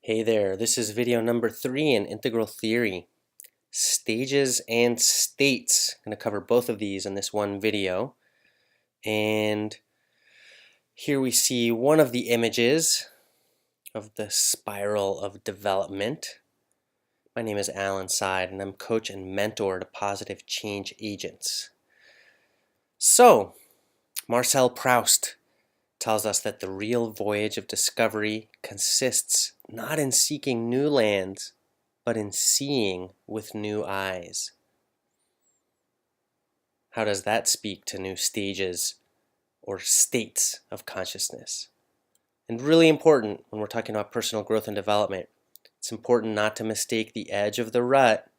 Hey there, this is video number 3 in integral theory. Stages and states. I'm going to cover both of these in this one video. And here we see one of the images of the spiral of development. My name is Seid, and I'm coach and mentor to positive change agents. So, Marcel Proust tells us that the real voyage of discovery consists not in seeking new lands, but in seeing with new eyes. How does that speak to new stages or states of consciousness? And really important when we're talking about personal growth and development, it's important not to mistake the edge of the rut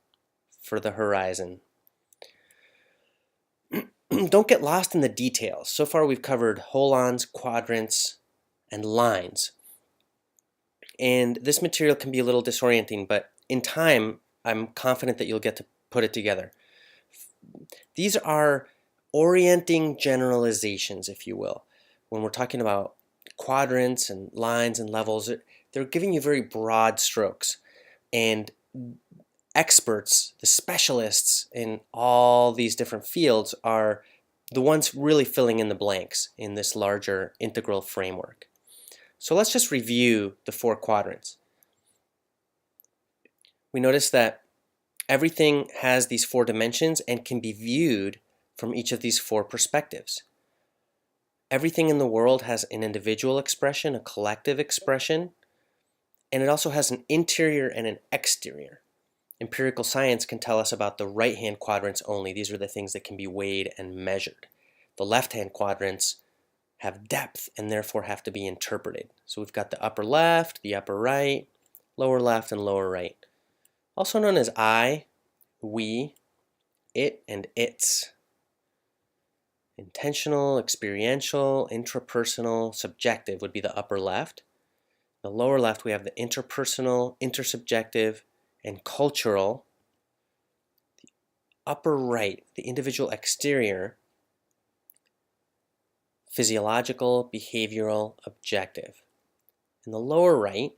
for the horizon. Don't get lost in the details. So far we've covered holons, quadrants, and lines. And this material can be a little disorienting, but in time, I'm confident that you'll get to put it together. These are orienting generalizations, if you will. When we're talking about quadrants and lines and levels, they're giving you very broad strokes. And experts, the specialists in all these different fields, are the ones really filling in the blanks in this larger integral framework. So let's just review the 4 quadrants. We notice that everything has these 4 dimensions and can be viewed from each of these 4 perspectives. Everything in the world has an individual expression, a collective expression, and it also has an interior and an exterior. Empirical science can tell us about the right-hand quadrants only. These are the things that can be weighed and measured. The left-hand quadrants have depth and therefore have to be interpreted. So we've got the upper left, the upper right, lower left, and lower right. Also known as I, we, it, and its. Intentional, experiential, intrapersonal, subjective would be the upper left. The lower left we have the interpersonal, intersubjective, and cultural. The upper right, the individual exterior, physiological, behavioral, objective. In the lower right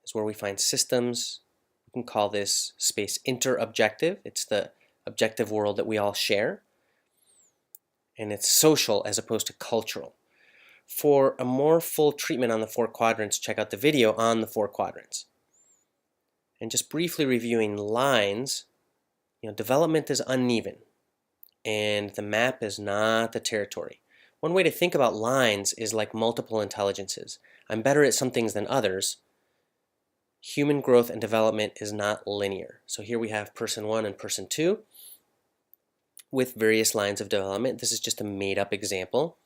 is where we find systems. We can call this space interobjective. It's the objective world that we all share. And it's social as opposed to cultural. For a more full treatment on the 4 quadrants, check out the video on the 4 quadrants. And just briefly reviewing lines, development is uneven, and the map is not the territory. One way to think about lines is like multiple intelligences. I'm better at some things than others. Human growth and development is not linear. So here we have person 1 and person 2 with various lines of development. This is just a made-up example.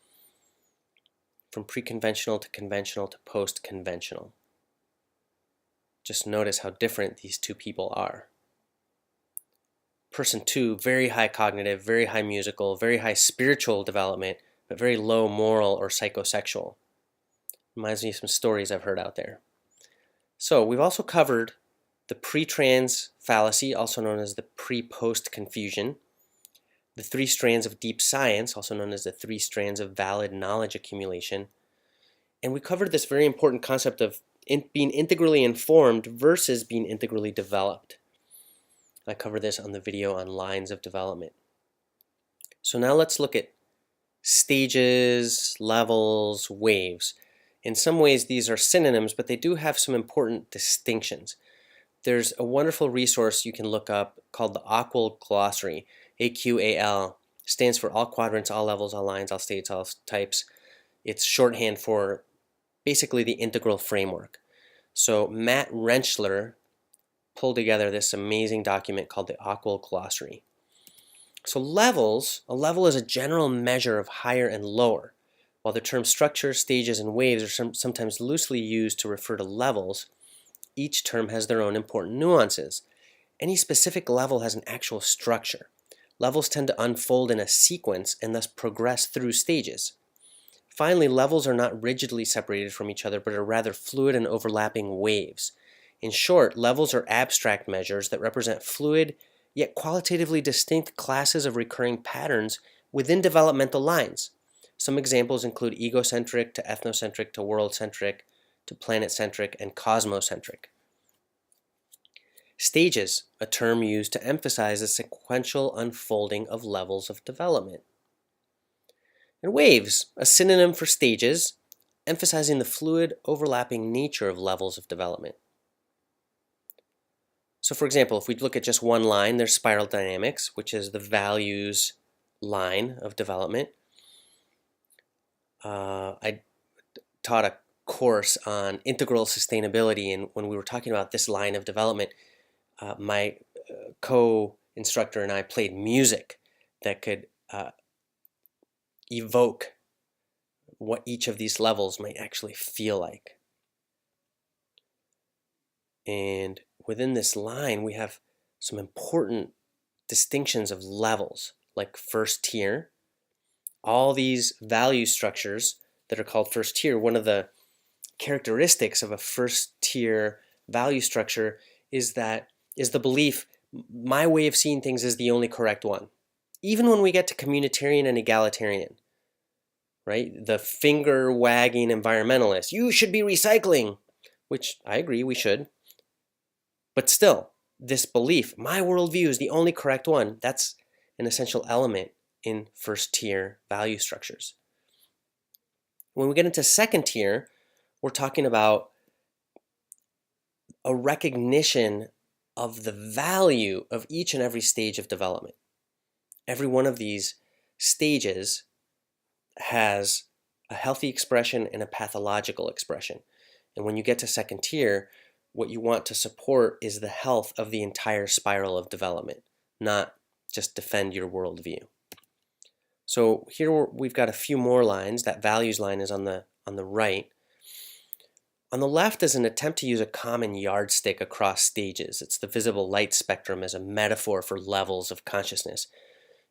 From pre-conventional to conventional to post-conventional. Just notice how different these 2 people are. Person 2, very high cognitive, very high musical, very high spiritual development, but very low moral or psychosexual. Reminds me of some stories I've heard out there. So we've also covered the pre-trans fallacy, also known as the pre-post confusion, the 3 strands of deep science, also known as the 3 strands of valid knowledge accumulation, and we covered this very important concept of being integrally informed versus being integrally developed. I cover this on the video on lines of development. So now let's look at stages, levels, waves. In some ways these are synonyms, but they do have some important distinctions. There's a wonderful resource you can look up called the AQAL Glossary. AQAL stands for all quadrants, all levels, all lines, all states, all types. It's shorthand for basically the integral framework. So Matt Rentschier pulled together this amazing document called the AQAL Glossary. So levels, a level is a general measure of higher and lower. While the term structure, stages, and waves are sometimes loosely used to refer to levels, each term has their own important nuances. Any specific level has an actual structure. Levels tend to unfold in a sequence and thus progress through stages. Finally, levels are not rigidly separated from each other, but are rather fluid and overlapping waves. In short, levels are abstract measures that represent fluid, yet qualitatively distinct classes of recurring patterns within developmental lines. Some examples include egocentric to ethnocentric to world-centric, to to planet-centric and cosmocentric. Stages, a term used to emphasize the sequential unfolding of levels of development. And waves, a synonym for stages, emphasizing the fluid, overlapping nature of levels of development. So for example, if we look at just one line, there's spiral dynamics, which is the values line of development. I taught a course on integral sustainability, and when we were talking about this line of development, my co-instructor and I played music that could evoke what each of these levels might actually feel like. And within this line, we have some important distinctions of levels, like first tier. All these value structures that are called first tier, one of the characteristics of a first tier value structure is the belief, my way of seeing things is the only correct one. Even when we get to communitarian and egalitarian, right? The finger wagging environmentalist, you should be recycling, which I agree we should. But still, this belief, my worldview is the only correct one, that's an essential element in first tier value structures. When we get into second tier, we're talking about a recognition of the value of each and every stage of development. Every one of these stages has a healthy expression and a pathological expression. And when you get to second tier, what you want to support is the health of the entire spiral of development, not just defend your worldview. So here we've got a few more lines. That values line is on the right. On the left is an attempt to use a common yardstick across stages. It's the visible light spectrum as a metaphor for levels of consciousness,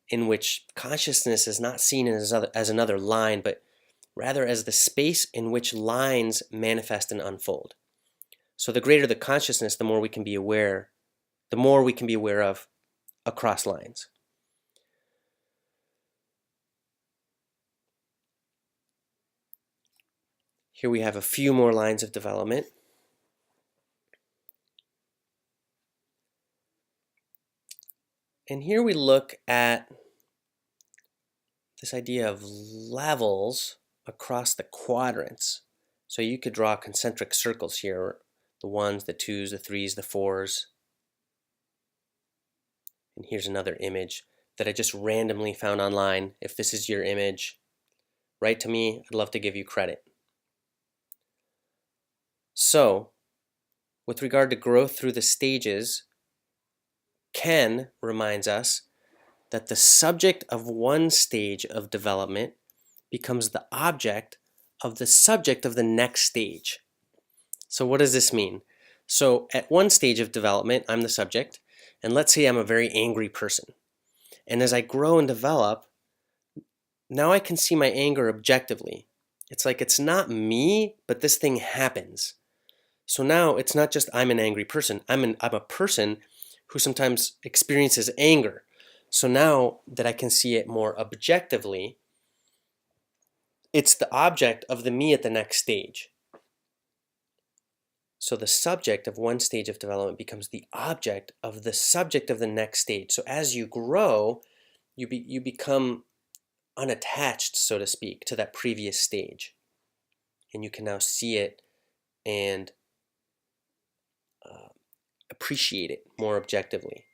in which consciousness is not seen as another line, but rather as the space in which lines manifest and unfold. So the greater the consciousness, the more we can be aware of across lines. Here we have a few more lines of development. And here we look at this idea of levels across the quadrants. So you could draw concentric circles here, the ones, the twos, the threes, the fours. And here's another image that I just randomly found online. If this is your image, write to me. I'd love to give you credit. So, with regard to growth through the stages, Ken reminds us that the subject of one stage of development becomes the object of the subject of the next stage. So what does this mean? So at one stage of development, I'm the subject, and let's say I'm a very angry person. And as I grow and develop, now I can see my anger objectively. It's like it's not me, but this thing happens. So now it's not just I'm an angry person. I'm a person who sometimes experiences anger. So now that I can see it more objectively, it's the object of the me at the next stage. So the subject of one stage of development becomes the object of the subject of the next stage. So as you grow, you become unattached, so to speak, to that previous stage. And you can now see it and appreciate it more objectively.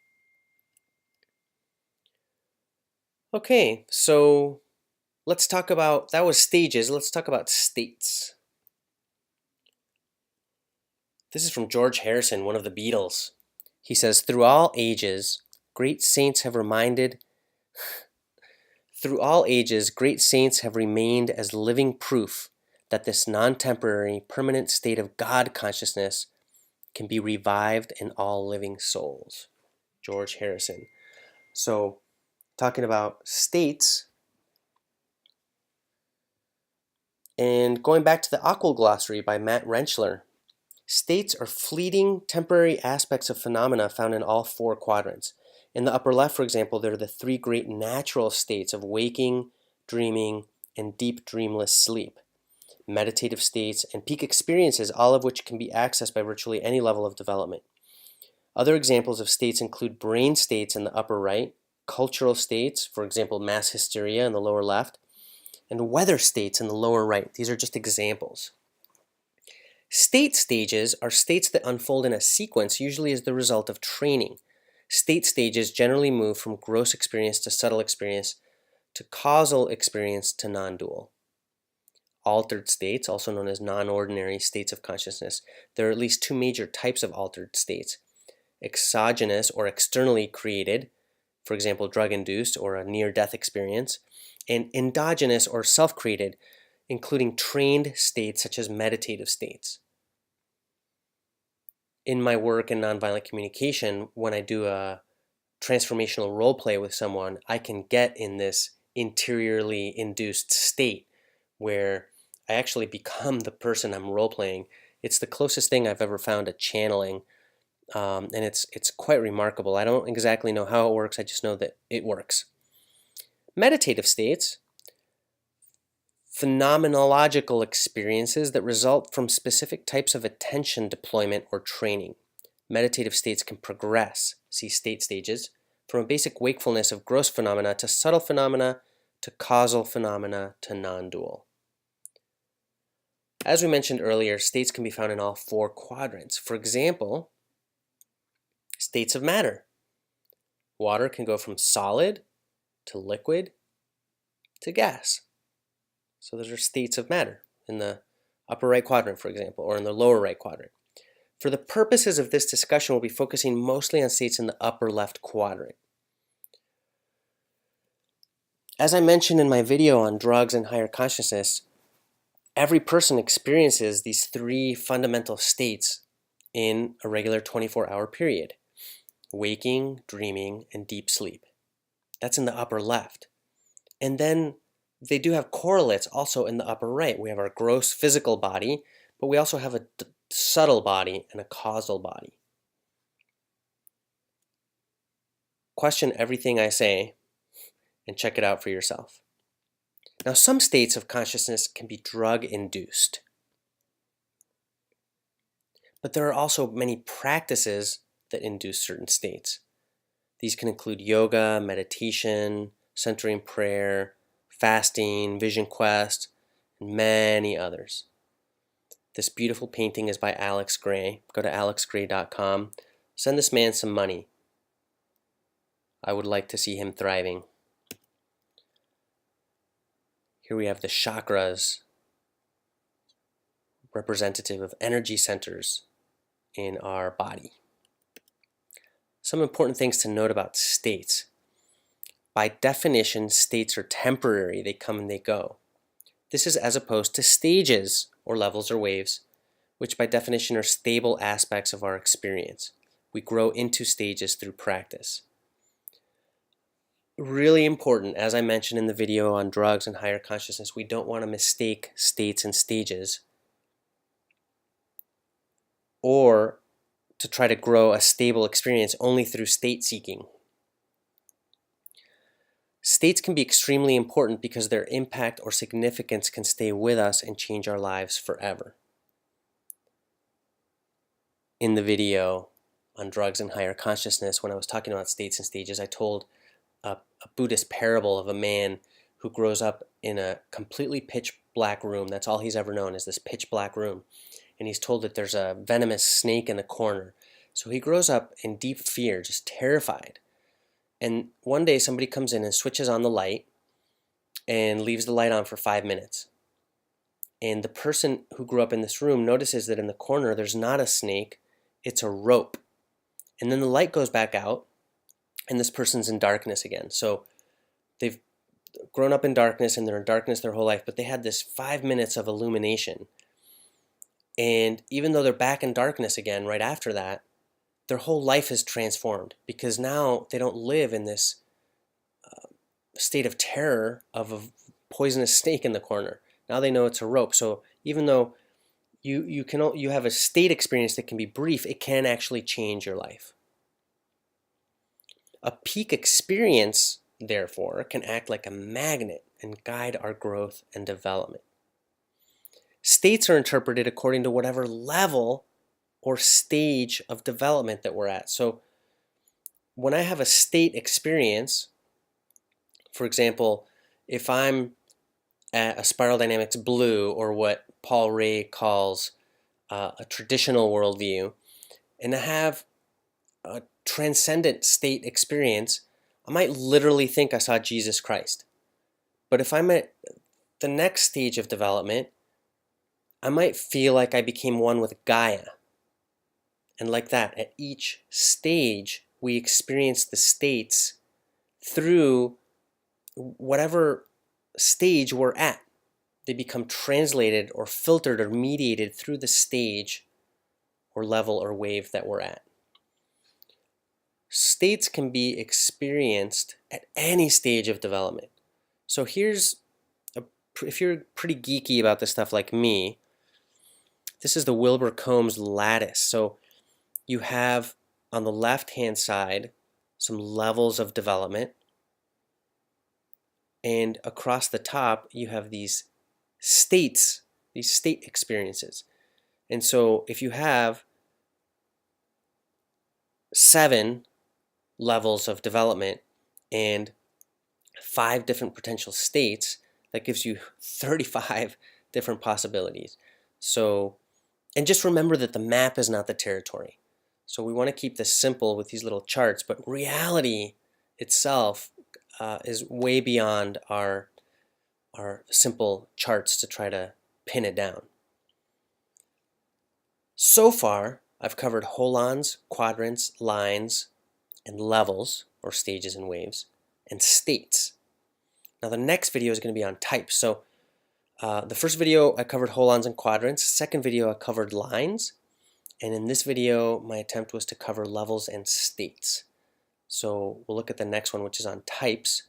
Okay, so let's talk about, that was stages, let's talk about states. This is from George Harrison, one of the Beatles. He says, through all ages, great saints have remained as living proof that this non-temporary, permanent state of God consciousness can be revived in all living souls. George Harrison. So, talking about states, and going back to the AQAL Glossary by Matt Rentschier, states are fleeting, temporary aspects of phenomena found in all four quadrants. In the upper left, for example, there are the three great natural states of waking, dreaming, and deep dreamless sleep. meditative states, and peak experiences, all of which can be accessed by virtually any level of development. Other examples of states include brain states in the upper right, cultural states, for example, mass hysteria in the lower left, and weather states in the lower right. These are just examples. State stages are states that unfold in a sequence, usually as the result of training. State stages generally move from gross experience to subtle experience to causal experience to non-dual. Altered states, also known as non-ordinary states of consciousness. There are at least two major types of altered states: exogenous or externally created, for example, drug-induced or a near-death experience, and endogenous or self-created, including trained states such as meditative states. In my work in nonviolent communication, when I do a transformational role play with someone, I can get in this interiorly induced state where I actually become the person I'm role playing. It's the closest thing I've ever found to channeling, and it's quite remarkable. I don't exactly know how it works, I just know that it works. Meditative states, phenomenological experiences that result from specific types of attention deployment or training. Meditative states can progress, see state stages, from a basic wakefulness of gross phenomena to subtle phenomena to causal phenomena to non-dual. As we mentioned earlier, states can be found in all four quadrants. For example, states of matter. Water can go from solid to liquid to gas. So those are states of matter in the upper right quadrant, for example, or in the lower right quadrant. For the purposes of this discussion, we'll be focusing mostly on states in the upper left quadrant. As I mentioned in my video on drugs and higher consciousness, every person experiences these three fundamental states in a regular 24-hour period: waking, dreaming, and deep sleep. That's in the upper left. And then they do have correlates also in the upper right. We have our gross physical body, but we also have a subtle body and a causal body. Question everything I say and check it out for yourself. Now, some states of consciousness can be drug-induced, but there are also many practices that induce certain states. These can include yoga, meditation, centering prayer, fasting, vision quest, and many others. This beautiful painting is by Alex Gray. Go to alexgray.com. Send this man some money. I would like to see him thriving. Here we have the chakras, representative of energy centers in our body. Some important things to note about states. By definition, states are temporary. They come and they go. This is as opposed to stages, or levels or waves, which by definition are stable aspects of our experience. We grow into stages through practice. Really important, as I mentioned in the video on drugs and higher consciousness, we don't want to mistake states and stages, or to try to grow a stable experience only through state seeking. States can be extremely important because their impact or significance can stay with us and change our lives forever. In the video on drugs and higher consciousness, when I was talking about states and stages, I told a Buddhist parable of a man who grows up in a completely pitch black room. That's all he's ever known, is this pitch black room. And he's told that there's a venomous snake in the corner. So he grows up in deep fear, just terrified. And one day somebody comes in and switches on the light and leaves the light on for 5 minutes. And the person who grew up in this room notices that in the corner there's not a snake, it's a rope. And then the light goes back out and this person's in darkness again. So they've grown up in darkness and they're in darkness their whole life, but they had this 5 minutes of illumination. And even though they're back in darkness again right after that, their whole life is transformed because now they don't live in this state of terror of a poisonous snake in the corner. Now they know it's a rope. So even though you have a state experience that can be brief, it can actually change your life. A peak experience, therefore, can act like a magnet and guide our growth and development. States are interpreted according to whatever level or stage of development that we're at. So when I have a state experience, for example, if I'm at a spiral dynamics blue, or what Paul Ray calls a traditional worldview, and I have a transcendent state experience, I might literally think I saw Jesus Christ. But if I'm at the next stage of development, I might feel like I became one with Gaia. And like that, at each stage, we experience the states through whatever stage we're at. They become translated or filtered or mediated through the stage or level or wave that we're at. States can be experienced at any stage of development. So if you're pretty geeky about this stuff like me, this is the Wilbur-Combs lattice. So you have on the left-hand side some levels of development, and across the top you have these states, these state experiences. And so if you have 7 levels of development and 5 different potential states, that gives you 35 different possibilities. So, and just remember that the map is not the territory. So we want to keep this simple with these little charts, but reality itself is way beyond our simple charts to try to pin it down. So far, I've covered holons, quadrants, lines, and levels, or stages and waves, and states. Now the next video is going to be on types. So the first video I covered holons and quadrants. Second video I covered lines. And in this video, my attempt was to cover levels and states. So we'll look at the next one, which is on types.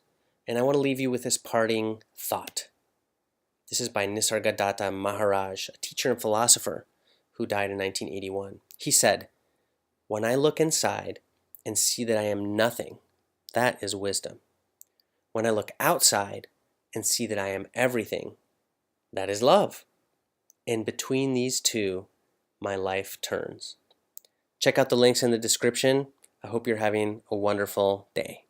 And I want to leave you with this parting thought. This is by Nisargadatta Maharaj, a teacher and philosopher who died in 1981. He said, "When I look inside and see that I am nothing, that is wisdom. When I look outside and see that I am everything, that is love. And between these two, my life turns." Check out the links in the description. I hope you're having a wonderful day.